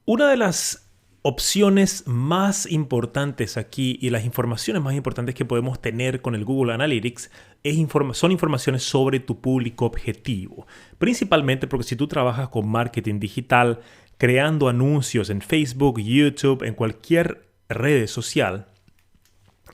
Una de las opciones más importantes aquí y las informaciones más importantes que podemos tener con el Google Analytics son informaciones sobre tu público objetivo. Principalmente porque si tú trabajas con marketing digital, creando anuncios en Facebook, YouTube, en cualquier red social,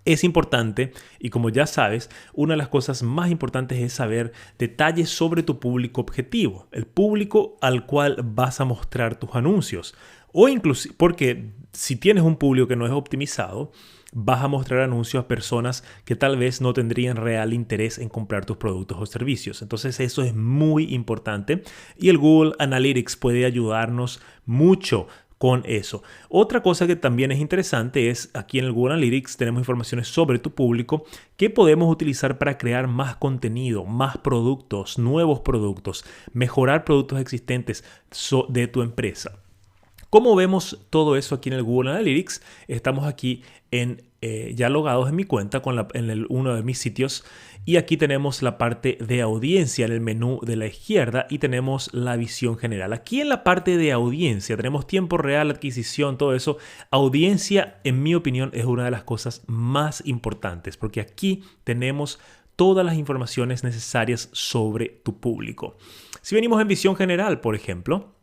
es importante, y como ya sabes, una de las cosas más importantes es saber detalles sobre tu público objetivo, el público al cual vas a mostrar tus anuncios. O incluso, porque si tienes un público que no es optimizado, vas a mostrar anuncios a personas que tal vez no tendrían real interés en comprar tus productos o servicios. Entonces eso es muy importante y el Google Analytics puede ayudarnos mucho con eso. Otra cosa que también es interesante es aquí en el Google Analytics tenemos informaciones sobre tu público que podemos utilizar para crear más contenido, más productos, nuevos productos, mejorar productos existentes de tu empresa. ¿Cómo vemos todo eso aquí en el Google Analytics? Estamos aquí ya logados en mi cuenta uno de mis sitios y aquí tenemos la parte de audiencia en el menú de la izquierda y tenemos la visión general. Aquí en la parte de audiencia tenemos tiempo real, adquisición, todo eso. Audiencia, en mi opinión, es una de las cosas más importantes porque aquí tenemos todas las informaciones necesarias sobre tu público. Si venimos en visión general, por ejemplo,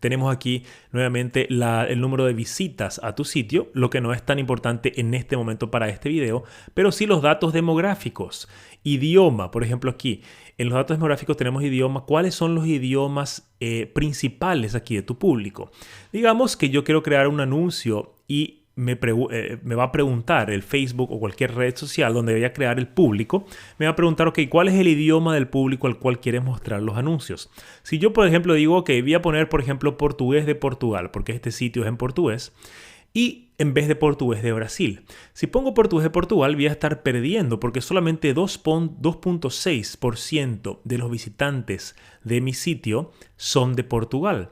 tenemos aquí nuevamente el número de visitas a tu sitio, lo que no es tan importante en este momento para este video, pero sí los datos demográficos. Idioma, por ejemplo aquí, en los datos demográficos tenemos idioma. ¿Cuáles son los idiomas principales aquí de tu público? Digamos que yo quiero crear un anuncio y me va a preguntar el Facebook o cualquier red social donde voy a crear el público, me va a preguntar, ok, ¿cuál es el idioma del público al cual quieres mostrar los anuncios? Si yo, por ejemplo, digo, ok, voy a poner, por ejemplo, portugués de Portugal, porque este sitio es en portugués, y en vez de portugués de Brasil. Si pongo portugués de Portugal, voy a estar perdiendo porque solamente 2.6% de los visitantes de mi sitio son de Portugal.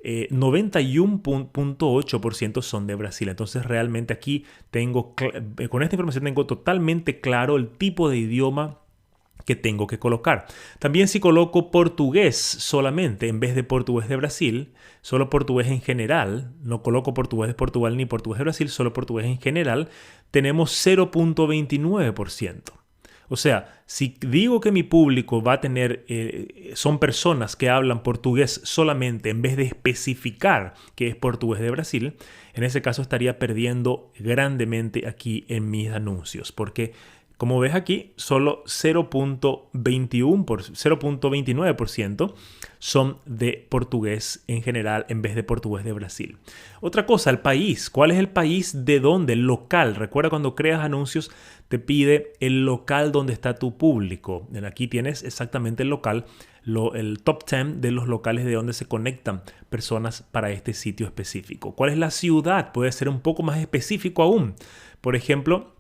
91.8% son de Brasil. Entonces realmente aquí con esta información tengo totalmente claro el tipo de idioma que tengo que colocar. También si coloco portugués solamente en vez de portugués de Brasil, solo portugués en general, no coloco portugués de Portugal ni portugués de Brasil, solo portugués en general, tenemos 0.29%. O sea, si digo que mi público va a tener, son personas que hablan portugués solamente en vez de especificar que es portugués de Brasil, en ese caso estaría perdiendo grandemente aquí en mis anuncios, porque como ves aquí, solo 0.29% son de portugués en general en vez de portugués de Brasil. Otra cosa, el país. ¿Cuál es el país de dónde? El local. Recuerda cuando creas anuncios te pide el local donde está tu público. Aquí tienes exactamente el local, el top 10 de los locales de donde se conectan personas para este sitio específico. ¿Cuál es la ciudad? Puede ser un poco más específico aún. Por ejemplo,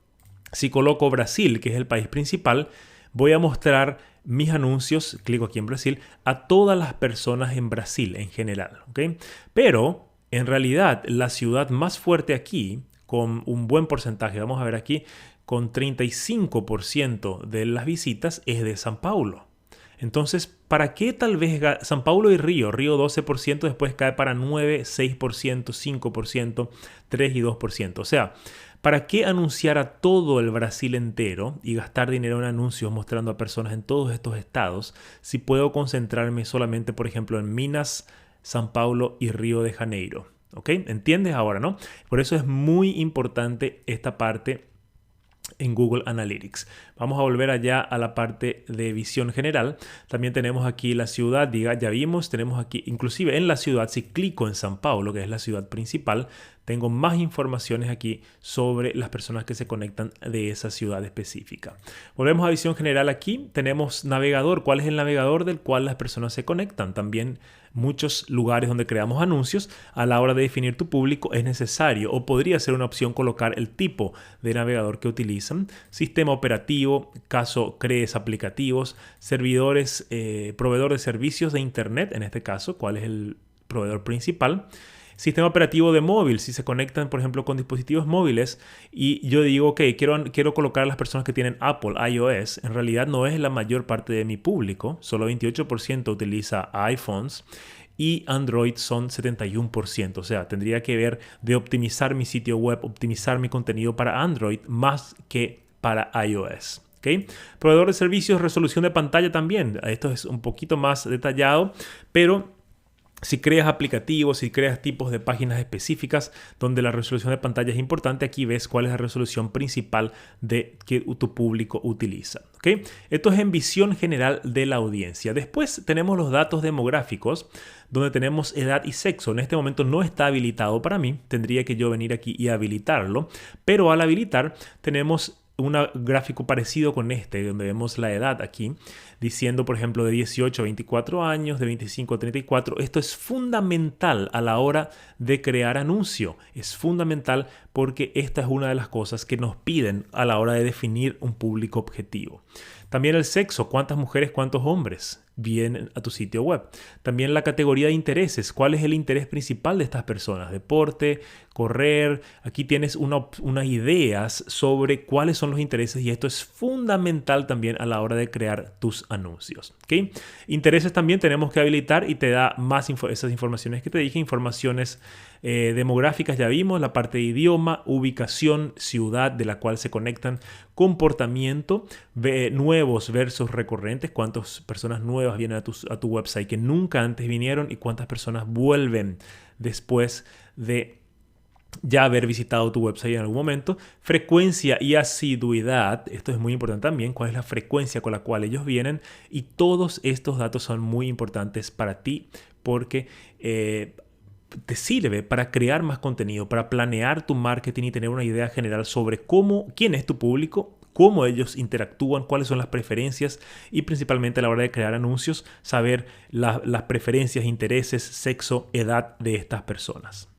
si coloco Brasil, que es el país principal, voy a mostrar mis anuncios, clico aquí en Brasil, a todas las personas en Brasil en general. ¿Okay? Pero en realidad la ciudad más fuerte aquí, con un buen porcentaje, vamos a ver aquí, con 35% de las visitas es de São Paulo. Entonces, ¿para qué tal vez São Paulo y Río? Río 12%, después cae para 9, 6%, 5%, 3 y 2%. O sea, ¿para qué anunciar a todo el Brasil entero y gastar dinero en anuncios mostrando a personas en todos estos estados si puedo concentrarme solamente, por ejemplo, en Minas, São Paulo y Río de Janeiro? ¿Ok? ¿Entiendes ahora, no? Por eso es muy importante esta parte en Google Analytics. Vamos a volver allá a la parte de visión general. También tenemos aquí la ciudad, ya vimos, tenemos aquí, inclusive en la ciudad, si clico en São Paulo, que es la ciudad principal, tengo más informaciones aquí sobre las personas que se conectan de esa ciudad específica. Volvemos a visión general aquí. Tenemos navegador. ¿Cuál es el navegador del cual las personas se conectan? También muchos lugares donde creamos anuncios, a la hora de definir tu público es necesario o podría ser una opción colocar el tipo de navegador que utilizan, sistema operativo, caso crees aplicativos, servidores, proveedor de servicios de internet, en este caso, cuál es el proveedor principal. Sistema operativo de móvil, si se conectan, por ejemplo, con dispositivos móviles y yo digo, ok, quiero colocar a las personas que tienen Apple, iOS, en realidad no es la mayor parte de mi público, solo 28% utiliza iPhones y Android son 71%. O sea, tendría que ver de optimizar mi sitio web, optimizar mi contenido para Android más que para iOS. ¿Okay? Proveedor de servicios, resolución de pantalla también. Esto es un poquito más detallado, pero si creas aplicativos, si creas tipos de páginas específicas donde la resolución de pantalla es importante, aquí ves cuál es la resolución principal que tu público utiliza. ¿Okay? Esto es en visión general de la audiencia. Después tenemos los datos demográficos, donde tenemos edad y sexo. En este momento no está habilitado para mí. Tendría que yo venir aquí y habilitarlo. Pero al habilitar tenemos un gráfico parecido con este, donde vemos la edad aquí, diciendo, por ejemplo, de 18 a 24 años, de 25 a 34. Esto es fundamental a la hora de crear anuncio. Es fundamental porque esta es una de las cosas que nos piden a la hora de definir un público objetivo. También el sexo, cuántas mujeres, cuántos hombres vienen a tu sitio web. También la categoría de intereses, cuál es el interés principal de estas personas. Deporte, correr. Aquí tienes unas ideas sobre cuáles son los intereses y esto es fundamental también a la hora de crear tus anuncios. ¿Okay? Intereses también tenemos que habilitar y te da más esas informaciones que te dije, informaciones demográficas ya vimos, la parte de idioma, ubicación, ciudad de la cual se conectan, comportamiento, nuevos versus recurrentes, cuántas personas nuevas vienen a tu website que nunca antes vinieron y cuántas personas vuelven después de ya haber visitado tu website en algún momento. Frecuencia y asiduidad, esto es muy importante también, cuál es la frecuencia con la cual ellos vienen, y todos estos datos son muy importantes para ti porque te sirve para crear más contenido, para planear tu marketing y tener una idea general sobre quién es tu público, cómo ellos interactúan, cuáles son las preferencias y principalmente a la hora de crear anuncios, saber las preferencias, intereses, sexo, edad de estas personas.